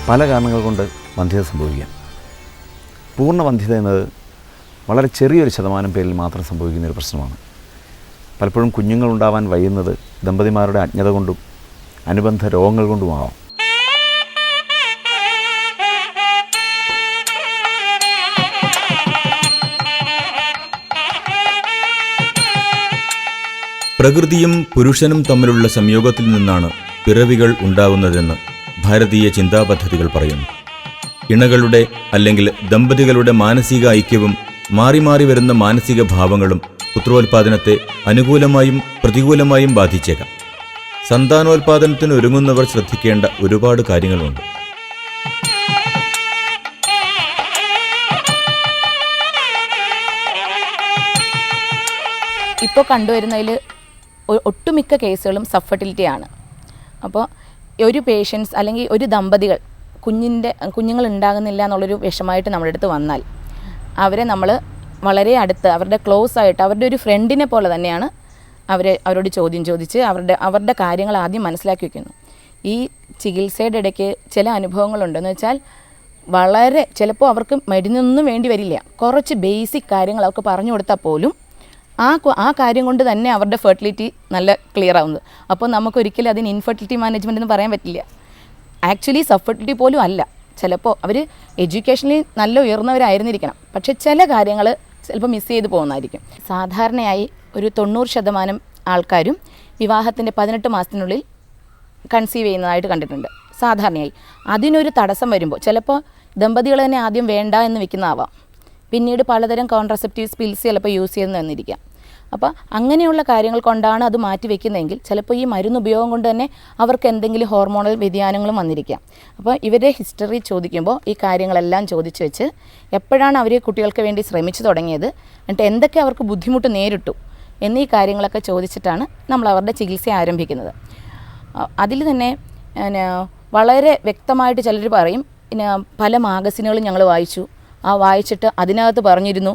പല കാരണങ്ങൾ കൊണ്ട് വന്ധ്യത സംഭവിക്കാം. പൂർണ്ണ വന്ധ്യത എന്നത് വളരെ ചെറിയൊരു ശതമാനം പേരിൽ മാത്രം സംഭവിക്കുന്ന ഒരു പ്രശ്നമാണ്. പലപ്പോഴും കുഞ്ഞുങ്ങളുണ്ടാവാൻ വൈകുന്നത് ദമ്പതിമാരുടെ അജ്ഞത കൊണ്ടും അനുബന്ധ രോഗങ്ങൾ കൊണ്ടുമാവാം. പ്രകൃതിയും പുരുഷനും തമ്മിലുള്ള സംയോഗത്തിൽ നിന്നാണ് പിറവികൾ ഉണ്ടാകുന്നതെന്ന് ഭാരതീയ ചിന്താപദ്ധതികൾ പറയുന്നു. ഇണകളുടെ അല്ലെങ്കിൽ ദമ്പതികളുടെ മാനസിക ഐക്യവും മാറി മാറി വരുന്ന മാനസിക ഭാവങ്ങളും പുത്രോത്പാദനത്തെ അനുകൂലമായും പ്രതികൂലമായും ബാധിച്ചേക്കാം. സന്താനോത്പാദനത്തിന് ഒരുങ്ങുന്നവർ ശ്രദ്ധിക്കേണ്ട ഒരുപാട് കാര്യങ്ങളുണ്ട്. ഇപ്പോൾ കണ്ടുവരുന്നതിൽ ഒട്ടുമിക്ക കേസുകളും സബ്ഫെർട്ടിലിറ്റിയാണ്. അപ്പോൾ ഒരു പേഷ്യൻസ് അല്ലെങ്കിൽ ഒരു ദമ്പതികൾ കുഞ്ഞുങ്ങൾ ഉണ്ടാകുന്നില്ല എന്നുള്ളൊരു വിഷമായിട്ട് നമ്മുടെ അടുത്ത് വന്നാൽ അവരെ നമ്മൾ വളരെ അടുത്ത് അവരുടെ ക്ലോസ് ആയിട്ട് അവരുടെ ഒരു ഫ്രണ്ടിനെ പോലെ തന്നെയാണ് അവരോട് ചോദ്യം ചോദിച്ച് അവരുടെ കാര്യങ്ങൾ ആദ്യം മനസ്സിലാക്കി വയ്ക്കുന്നു. ഈ ചികിത്സയുടെ ഇടയ്ക്ക് ചില അനുഭവങ്ങളുണ്ടെന്ന് വെച്ചാൽ വളരെ ചിലപ്പോൾ അവർക്ക് മരുന്നൊന്നും വേണ്ടി വരില്ല. കുറച്ച് ബേസിക് കാര്യങ്ങൾ അവർക്ക് പറഞ്ഞു കൊടുത്താൽ പോലും ആ കാര്യം കൊണ്ട് തന്നെ അവരുടെ ഫെർട്ടിലിറ്റി നല്ല ക്ലിയർ ആവുന്നത്. അപ്പോൾ നമുക്കൊരിക്കലും അതിന് ഇൻഫെർട്ടിലിറ്റി മാനേജ്മെൻറ്റ് എന്ന് പറയാൻ പറ്റില്ല. ആക്ച്വലി സബ്ഫെർട്ടിലിറ്റി പോലും അല്ല. ചിലപ്പോൾ അവർ എഡ്യൂക്കേഷനിൽ നല്ല ഉയർന്നവരായിരുന്നിരിക്കണം, പക്ഷേ ചില കാര്യങ്ങൾ ചിലപ്പോൾ മിസ് ചെയ്ത് പോകുന്നതായിരിക്കും. സാധാരണയായി ഒരു 90% ആൾക്കാരും വിവാഹത്തിൻ്റെ 18 മാസത്തിനുള്ളിൽ കൺസീവ് ചെയ്യുന്നതായിട്ട് കണ്ടിട്ടുണ്ട് സാധാരണയായി. അതിനൊരു തടസ്സം വരുമ്പോൾ ചിലപ്പോൾ ദമ്പതികൾ തന്നെ ആദ്യം വേണ്ട എന്ന് വെക്കുന്നതാവാം, പിന്നീട് പലതരം കോൺട്രസെപ്റ്റീവ്സ് പിൽസ് ചിലപ്പോൾ യൂസ് ചെയ്യുന്നു എന്നിരിക്കാം. അപ്പോൾ അങ്ങനെയുള്ള കാര്യങ്ങൾ കൊണ്ടാണ് അത് മാറ്റി വയ്ക്കുന്നതെങ്കിൽ ചിലപ്പോൾ ഈ മരുന്ന് ഉപയോഗം കൊണ്ട് തന്നെ അവർക്ക് എന്തെങ്കിലും ഹോർമോണൽ വ്യതിയാനങ്ങളും വന്നിരിക്കാം. അപ്പോൾ ഇവരുടെ ഹിസ്റ്ററി ചോദിക്കുമ്പോൾ ഈ കാര്യങ്ങളെല്ലാം ചോദിച്ചു വെച്ച് എപ്പോഴാണ് അവർ കുട്ടികൾക്ക് വേണ്ടി ശ്രമിച്ചു തുടങ്ങിയത്, എന്നിട്ട് എന്തൊക്കെ അവർക്ക് ബുദ്ധിമുട്ട് നേരിട്ടു എന്നീ കാര്യങ്ങളൊക്കെ ചോദിച്ചിട്ടാണ് നമ്മൾ അവരുടെ ചികിത്സ ആരംഭിക്കുന്നത്. അതിൽ തന്നെ വളരെ വ്യക്തമായിട്ട് ചിലർ പറയും, പല മാഗസിനുകളും ഞങ്ങൾ വായിച്ചു, വായിച്ചിട്ട് അതിനകത്ത് പറഞ്ഞിരുന്നു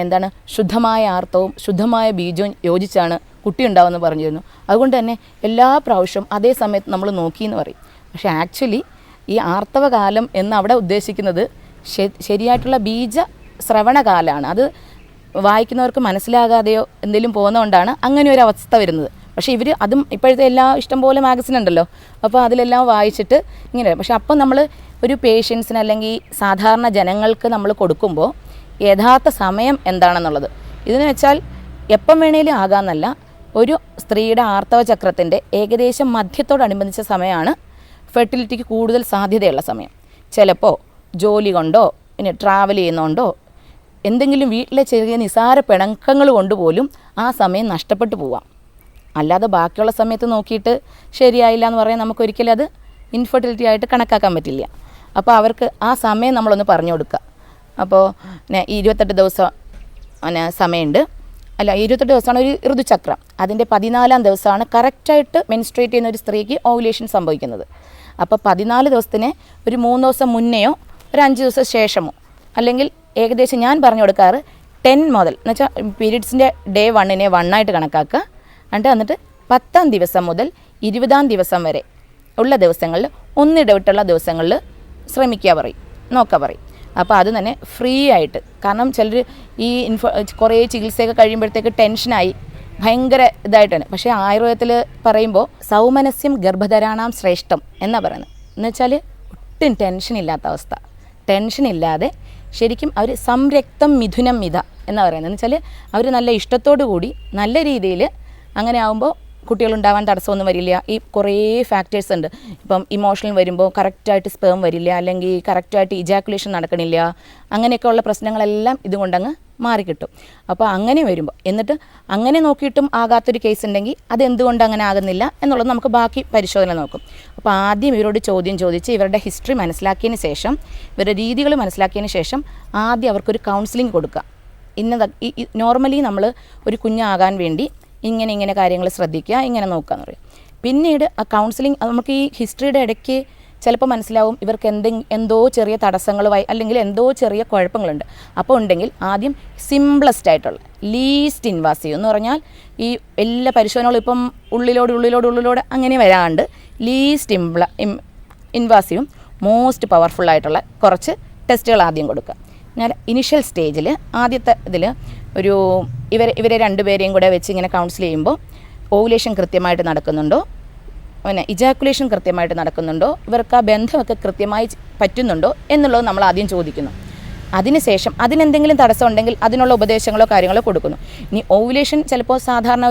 എന്താണ് ശുദ്ധമായ ആർത്തവും ശുദ്ധമായ ബീജവും യോജിച്ചാണ് കുട്ടി ഉണ്ടാവുമെന്ന് പറഞ്ഞിരുന്നു. അതുകൊണ്ട് തന്നെ എല്ലാ പ്രാവശ്യവും അതേ സമയത്ത് നമ്മൾ നോക്കിയെന്ന് പറയും. പക്ഷേ ആക്ച്വലി ഈ ആർത്തവകാലം എന്ന് അവിടെ ഉദ്ദേശിക്കുന്നത് ശരിയായിട്ടുള്ള ബീജ ശ്രവണകാലമാണ്. അത് വായിക്കുന്നവർക്ക് മനസ്സിലാകാതെയോ എന്തെങ്കിലും പോകുന്നതുകൊണ്ടാണ് അങ്ങനെ ഒരു അവസ്ഥ വരുന്നത്. പക്ഷേ ഇവർ അതും ഇപ്പോഴത്തെ ഇഷ്ടംപോലെ മാഗസിൻ ഉണ്ടല്ലോ, അപ്പോൾ അതിലെല്ലാം വായിച്ചിട്ട് ഇങ്ങനെ. പക്ഷേ അപ്പം നമ്മൾ ഒരു പേഷ്യൻസിന് അല്ലെങ്കിൽ സാധാരണ ജനങ്ങൾക്ക് നമ്മൾ കൊടുക്കുമ്പോൾ യഥാർത്ഥ സമയം എന്താണെന്നുള്ളത് ഇതെന്ന് വെച്ചാൽ എപ്പം വേണേലും ആകാമെന്നല്ല, ഒരു സ്ത്രീയുടെ ആർത്തവ ചക്രത്തിൻ്റെ ഏകദേശം മധ്യത്തോടനുബന്ധിച്ച സമയമാണ് ഫെർട്ടിലിറ്റിക്ക് കൂടുതൽ സാധ്യതയുള്ള സമയം. ചിലപ്പോൾ ജോലി കൊണ്ടോ പിന്നെ ട്രാവൽ ചെയ്യുന്നതുകൊണ്ടോ എന്തെങ്കിലും വീട്ടിലെ ചെറിയ നിസാര പിണക്കങ്ങൾ കൊണ്ടുപോലും ആ സമയം നഷ്ടപ്പെട്ടു പോവാം. അല്ലാതെ ബാക്കിയുള്ള സമയത്ത് നോക്കിയിട്ട് ശരിയായില്ല എന്ന് പറയാൻ നമുക്കൊരിക്കലും അത് ഇൻഫെർട്ടിലിറ്റി ആയിട്ട് കണക്കാക്കാൻ പറ്റില്ല. അപ്പോൾ അവർക്ക് ആ സമയം നമ്മളൊന്ന് പറഞ്ഞു കൊടുക്കുക. അപ്പോൾ 28 ദിവസം സമയമുണ്ട്, അല്ല 28 ദിവസമാണ് ഒരു ഋതുചക്രം. അതിൻ്റെ 14-ാം ദിവസമാണ് കറക്റ്റായിട്ട് മെൻസ്ട്രേറ്റ് ചെയ്യുന്ന ഒരു സ്ത്രീക്ക് ഓവുലേഷൻ സംഭവിക്കുന്നത്. അപ്പോൾ 14 ദിവസത്തിന് ഒരു 3 ദിവസം മുന്നെയോ ഒരു 5 ദിവസം ശേഷമോ അല്ലെങ്കിൽ ഏകദേശം ഞാൻ പറഞ്ഞു കൊടുക്കാറ് 10 മുതൽ എന്ന് വെച്ചാൽ പീരീഡ്സിൻ്റെ ഡേ 1-നെ 1 ആയിട്ട് കണക്കാക്കുക. എന്നിട്ട് 10-ാം ദിവസം മുതൽ 20-ാം ദിവസം വരെ ഉള്ള ദിവസങ്ങളിൽ ഒന്നിടവിട്ടുള്ള ദിവസങ്ങളിൽ ശ്രമിക്കുക പറയും, നോക്കുക പറയും. അപ്പോൾ അത് തന്നെ ഫ്രീ ആയിട്ട്, കാരണം ചിലർ ഈ കുറേ ചികിത്സയൊക്കെ കഴിയുമ്പോഴത്തേക്ക് ടെൻഷനായി ഭയങ്കര ഇതായിട്ടാണ്. പക്ഷേ ആയുർവേദത്തിൽ പറയുമ്പോൾ സൗമനസ്യം ഗർഭധരാണാം ശ്രേഷ്ഠം എന്നാണ് പറയുന്നത്. എന്ന് വെച്ചാൽ ഒട്ടും ടെൻഷനില്ലാത്ത അവസ്ഥ, ടെൻഷനില്ലാതെ ശരിക്കും അവർ സംരക്തം മിഥുനം മിത എന്നാണ് പറയുന്നത്. എന്ന് വെച്ചാൽ അവർ നല്ല ഇഷ്ടത്തോടു കൂടി നല്ല രീതിയിൽ അങ്ങനെ ആകുമ്പോൾ കുട്ടികളുണ്ടാവാൻ തടസ്സമൊന്നും വരില്ല. ഈ കുറേ ഫാക്ടേഴ്സ് ഉണ്ട്. ഇപ്പം ഇമോഷണൽ വരുമ്പോൾ കറക്റ്റായിട്ട് സ്പേം വരില്ല, അല്ലെങ്കിൽ കറക്റ്റായിട്ട് ഇജാക്കുലേഷൻ നടക്കണില്ല, അങ്ങനെയൊക്കെയുള്ള പ്രശ്നങ്ങളെല്ലാം ഇതുകൊണ്ടങ്ങ് മാറിക്കിട്ടും. അപ്പോൾ അങ്ങനെ വരുമ്പോൾ എന്നിട്ട് അങ്ങനെ നോക്കിയിട്ടും ആകാത്തൊരു കേസ് ഉണ്ടെങ്കിൽ അതെന്തുകൊണ്ട് അങ്ങനെ ആകുന്നില്ല എന്നുള്ളത് നമുക്ക് ബാക്കി പരിശോധന നോക്കും. അപ്പോൾ ആദ്യം ഇവരോട് ചോദ്യം ചോദിച്ച് ഇവരുടെ ഹിസ്റ്ററി മനസ്സിലാക്കിയതിന് ശേഷം, ഇവരുടെ രീതികൾ മനസ്സിലാക്കിയതിന് ശേഷം ആദ്യം അവർക്കൊരു കൗൺസിലിംഗ് കൊടുക്കുക. നോർമലി നമ്മൾ ഒരു കുഞ്ഞാകാൻ വേണ്ടി ഇങ്ങനെ കാര്യങ്ങൾ ശ്രദ്ധിക്കുക, ഇങ്ങനെ നോക്കുക എന്ന് പറയും. പിന്നീട് ആ കൗൺസിലിംഗ് നമുക്ക് ഈ ഹിസ്റ്ററിയുടെ ഇടയ്ക്ക് ചിലപ്പോൾ മനസ്സിലാവും ഇവർക്ക് എന്തോ ചെറിയ തടസ്സങ്ങളുമായി അല്ലെങ്കിൽ എന്തോ ചെറിയ കുഴപ്പങ്ങളുണ്ട്. അപ്പോൾ ഉണ്ടെങ്കിൽ ആദ്യം സിംപ്ലസ്റ്റ് ആയിട്ടുള്ള ലീസ്റ്റ് ഇൻവാസീവ് എന്ന് പറഞ്ഞാൽ ഈ എല്ലാ പരിശോധനകളും ഇപ്പം ഉള്ളിലോട് അങ്ങനെ വരാണ്ട് ലീസ്റ്റ് ഇൻവാസീവും മോസ്റ്റ് പവർഫുള്ളായിട്ടുള്ള കുറച്ച് ടെസ്റ്റുകൾ ആദ്യം കൊടുക്കുക. ഞാൻ ഇനിഷ്യൽ സ്റ്റേജിൽ ആദ്യത്തെ ഇതിൽ ഒരു ഇവരെ രണ്ടുപേരെയും കൂടെ വെച്ച് ഇങ്ങനെ കൗൺസിൽ ചെയ്യുമ്പോൾ ഓവുലേഷൻ കൃത്യമായിട്ട് നടക്കുന്നുണ്ടോ, പിന്നെ ഇജാക്കുലേഷൻ കൃത്യമായിട്ട് നടക്കുന്നുണ്ടോ, ഇവർക്ക് ആ ബന്ധമൊക്കെ കൃത്യമായി പറ്റുന്നുണ്ടോ എന്നുള്ളത് നമ്മൾ ആദ്യം ചോദിക്കുന്നു. അതിനുശേഷം അതിനെന്തെങ്കിലും തടസ്സം ഉണ്ടെങ്കിൽ അതിനുള്ള ഉപദേശങ്ങളോ കാര്യങ്ങളോ കൊടുക്കുന്നു. ഇനി ഓവുലേഷൻ ചിലപ്പോൾ സാധാരണ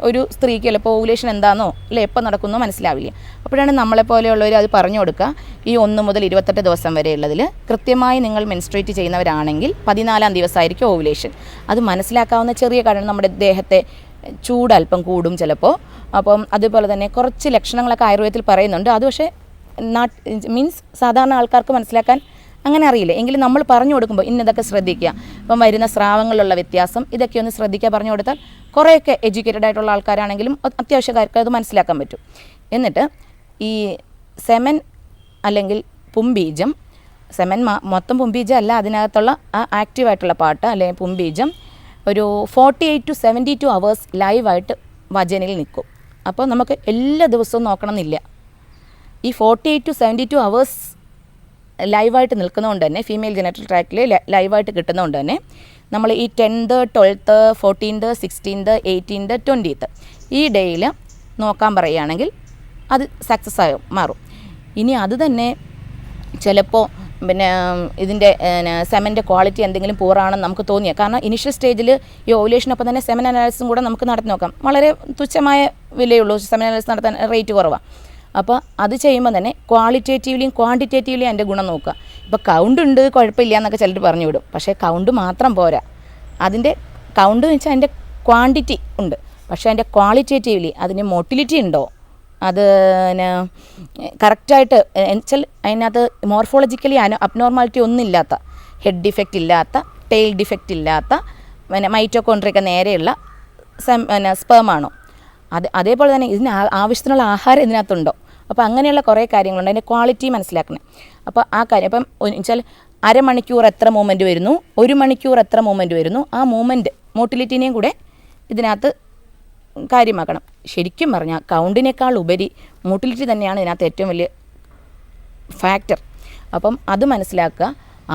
ഒരു സ്ത്രീക്ക് ചിലപ്പോൾ ഓവുലേഷൻ എന്താണെന്നോ അല്ലെ എപ്പോൾ നടക്കുന്നോ മനസ്സിലാവില്ല. അപ്പോഴാണ് നമ്മളെപ്പോലെയുള്ളവർ അത് പറഞ്ഞു കൊടുക്കുക. ഈ 1 മുതൽ 28 ദിവസം വരെയുള്ളതിൽ കൃത്യമായി നിങ്ങൾ മെൻസ്ട്രേറ്റ് ചെയ്യുന്നവരാണെങ്കിൽ 14-ാം ദിവസമായിരിക്കും ഓവുലേഷൻ. അത് മനസ്സിലാക്കാവുന്ന ചെറിയ കാരണം നമ്മുടെ ദേഹത്തെ ചൂട് അല്പം കൂടും ചിലപ്പോൾ. അപ്പം അതുപോലെ തന്നെ കുറച്ച് ലക്ഷണങ്ങളൊക്കെ ആയുർവേദത്തിൽ പറയുന്നുണ്ട്. അത് പക്ഷേ മീൻസ് സാധാരണ ആൾക്കാർക്ക് മനസ്സിലാക്കാൻ അങ്ങനെ അറിയില്ല. എങ്കിലും നമ്മൾ പറഞ്ഞു കൊടുക്കുമ്പോൾ ഇന്നതൊക്കെ ശ്രദ്ധിക്കുക, ഇപ്പം വരുന്ന സ്രാവങ്ങളിലുള്ള വ്യത്യാസം ഇതൊക്കെ ഒന്ന് ശ്രദ്ധിക്കുക പറഞ്ഞു കൊടുത്താൽ കുറേയൊക്കെ എഡ്യൂക്കേറ്റഡ് ആയിട്ടുള്ള ആൾക്കാരാണെങ്കിലും അത്യാവശ്യക്കാർക്ക് അത് മനസ്സിലാക്കാൻ പറ്റും. എന്നിട്ട് ഈ സെമൻ അല്ലെങ്കിൽ പുംബീജം, സെമൻ മൊത്തം പുംബീജം അല്ല, അതിനകത്തുള്ള ആ ആക്റ്റീവായിട്ടുള്ള പാർട്ട് അല്ലെങ്കിൽ പുംബീജം ഒരു 48 to 72 hours ലൈവായിട്ട് വജനിൽ നിൽക്കും. അപ്പോൾ നമുക്ക് എല്ലാ ദിവസവും നോക്കണമെന്നില്ല. ഈ 48 to 72 hours ലൈവായിട്ട് നിൽക്കുന്നതുകൊണ്ട് തന്നെ ഫീമെയിൽ ജെനറ്റൽ ട്രാക്റ്റിൽ ലൈവായിട്ട് കിട്ടുന്നതുകൊണ്ട് തന്നെ നമ്മൾ ഈ 10th, 12th, 14th, 16th, 18th, 20th ഈ ഡേയിൽ നോക്കാൻ പറയുകയാണെങ്കിൽ അത് സക്സസ് ആയി മാറും. ഇനി അത് തന്നെ ചിലപ്പോൾ പിന്നെ ഇതിൻ്റെ സെമൻ്റെ ക്വാളിറ്റി എന്തെങ്കിലും പൂറാണെന്ന് നമുക്ക് തോന്നിയാൽ, കാരണം ഇനിഷ്യൽ സ്റ്റേജിൽ ഈ ഓവുലേഷനൊപ്പം തന്നെ സെമൻ അനാലിസിസും കൂടെ നമുക്ക് നടത്തി നോക്കാം. വളരെ തുച്ഛമായ വിലയുള്ളൂ സെമൻ അനാലിസിസ് നടത്താൻ, റേറ്റ് കുറവാണ്. അപ്പോൾ അത് ചെയ്യുമ്പോൾ തന്നെ ക്വാളിറ്റേറ്റീവ്ലിയും ക്വാണ്ടിറ്റേറ്റീവ്ലിയും അതിൻ്റെ ഗുണം നോക്കുക. ഇപ്പോൾ കൗണ്ട് ഉണ്ട് കുഴപ്പമില്ല എന്നൊക്കെ ചിലർ പറഞ്ഞു വിടും. പക്ഷേ കൗണ്ട് മാത്രം പോരാ. അതിൻ്റെ കൗണ്ട് എന്ന് വെച്ചാൽ അതിൻ്റെ ക്വാണ്ടിറ്റി ഉണ്ട്, പക്ഷേ അതിൻ്റെ ക്വാളിറ്റേറ്റീവ്ലി അതിന് മോട്ടിലിറ്റി ഉണ്ടോ, അത് കറക്റ്റായിട്ട് എന്നുവെച്ചാൽ അതിനകത്ത് മോർഫോളജിക്കലി അബ്നോർമാലിറ്റി ഒന്നും ഇല്ലാത്ത, ഹെഡ് ഡിഫക്റ്റ് ഇല്ലാത്ത, ടെയിൽ ഡിഫക്റ്റ് ഇല്ലാത്ത, പിന്നെ മൈറ്റോകോൺട്രിയൊക്കെ നേരെയുള്ള സ്പേമാണോ, അതേപോലെ തന്നെ ഇതിന് ആവശ്യത്തിനുള്ള ആഹാരം ഇതിനകത്തുണ്ടോ. അപ്പോൾ അങ്ങനെയുള്ള കുറേ കാര്യങ്ങളുണ്ട്. അതിൻ്റെ ക്വാളിറ്റി മനസ്സിലാക്കണം. അപ്പോൾ ആ കാര്യം ഇപ്പം വെച്ചാൽ അരമണിക്കൂർ എത്ര മൂവ്മെൻറ്റ് വരുന്നു, 1 മണിക്കൂർ എത്ര മൂവ്മെൻറ്റ് വരുന്നു, ആ മൂവ്മെൻറ്റ് മോട്ടിലിറ്റിനെയും കൂടെ ഇതിനകത്ത് കാര്യമാക്കണം. ശരിക്കും പറഞ്ഞാൽ കൗണ്ടിനേക്കാൾ ഉപരി മോട്ടിലിറ്റി തന്നെയാണ് ഇതിനകത്ത് ഏറ്റവും വലിയ ഫാക്ടർ. അപ്പം അത് മനസ്സിലാക്കുക.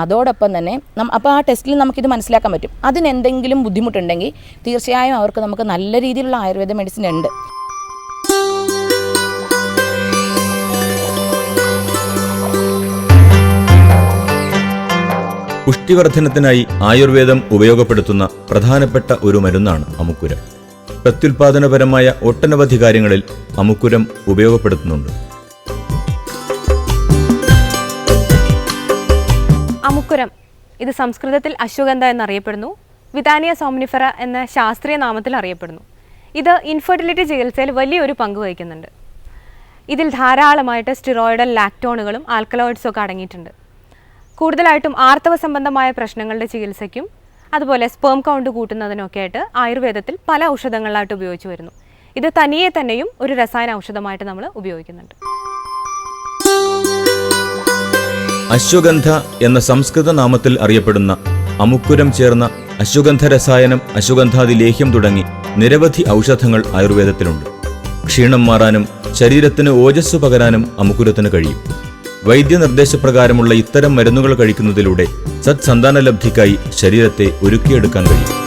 അതോടൊപ്പം തന്നെ അപ്പോൾ ആ ടെസ്റ്റിൽ നമുക്കിത് മനസ്സിലാക്കാൻ പറ്റും. അതിനെന്തെങ്കിലും ബുദ്ധിമുട്ടുണ്ടെങ്കിൽ തീർച്ചയായും അവർക്ക് നമുക്ക് നല്ല രീതിയിലുള്ള ആയുർവേദ മെഡിസിൻ ഉണ്ട്. പുഷ്ടിവർദ്ധനത്തിനായി ആയുർവേദം ഉപയോഗപ്പെടുത്തുന്ന പ്രധാനപ്പെട്ട ഒരു മരുന്നാണ് അമുക്കുരം. പ്രത്യുൽപാദനപരമായ ഒട്ടനവധി കാര്യങ്ങളിൽ അമുക്കുരം ഉപയോഗപ്പെടുത്തുന്നുണ്ട്. അമുക്കുരം ഇത് സംസ്കൃതത്തിൽ അശ്വഗന്ധ എന്നറിയപ്പെടുന്നു. വിതാനിയ സോംനിഫെറ എന്ന ശാസ്ത്രീയ നാമത്തിൽ അറിയപ്പെടുന്നു. ഇത് ഇൻഫെർട്ടിലിറ്റി ചികിത്സയിൽ വലിയൊരു പങ്ക് വഹിക്കുന്നുണ്ട്. ഇതിൽ ധാരാളമായിട്ട് സ്റ്റിറോയിഡൽ ലാക്ടോണുകളും ആൽക്കലോയിഡ്സും ഒക്കെ അടങ്ങിയിട്ടുണ്ട്. കൂടുതലായിട്ടും ആർത്തവ സംബന്ധമായ പ്രശ്നങ്ങളുടെ ചികിത്സയ്ക്കും അതുപോലെ സ്പേം കൗണ്ട് കൂട്ടുന്നതിനൊക്കെ ആയിട്ട് ആയുർവേദത്തിൽ പല ഔഷധങ്ങളിലായിട്ട് ഉപയോഗിച്ചു വരുന്നു. ഇത് തനിയെ തന്നെയും ഒരു രസായന ഔഷധമായിട്ട് നമ്മൾ ഉപയോഗിക്കുന്നുണ്ട്. അശ്വഗന്ധ എന്ന സംസ്കൃത നാമത്തിൽ അറിയപ്പെടുന്ന അമുക്കുരം ചേർന്ന അശ്വഗന്ധ രസായനം, അശ്വഗന്ധാദി ലേഹ്യം തുടങ്ങി നിരവധി ഔഷധങ്ങൾ ആയുർവേദത്തിലുണ്ട്. ക്ഷീണം മാറാനും ശരീരത്തിന് ഓജസ്സു പകരാനും അമുക്കുരത്തിന് കഴിയും. വൈദ്യനിർദ്ദേശപ്രകാരമുള്ള ഇത്തരം മരുന്നുകൾ കഴിക്കുന്നതിലൂടെ സത്സന്താനലബ്ധിക്കായി ശരീരത്തെ ഒരുക്കിയെടുക്കാൻ കഴിയും.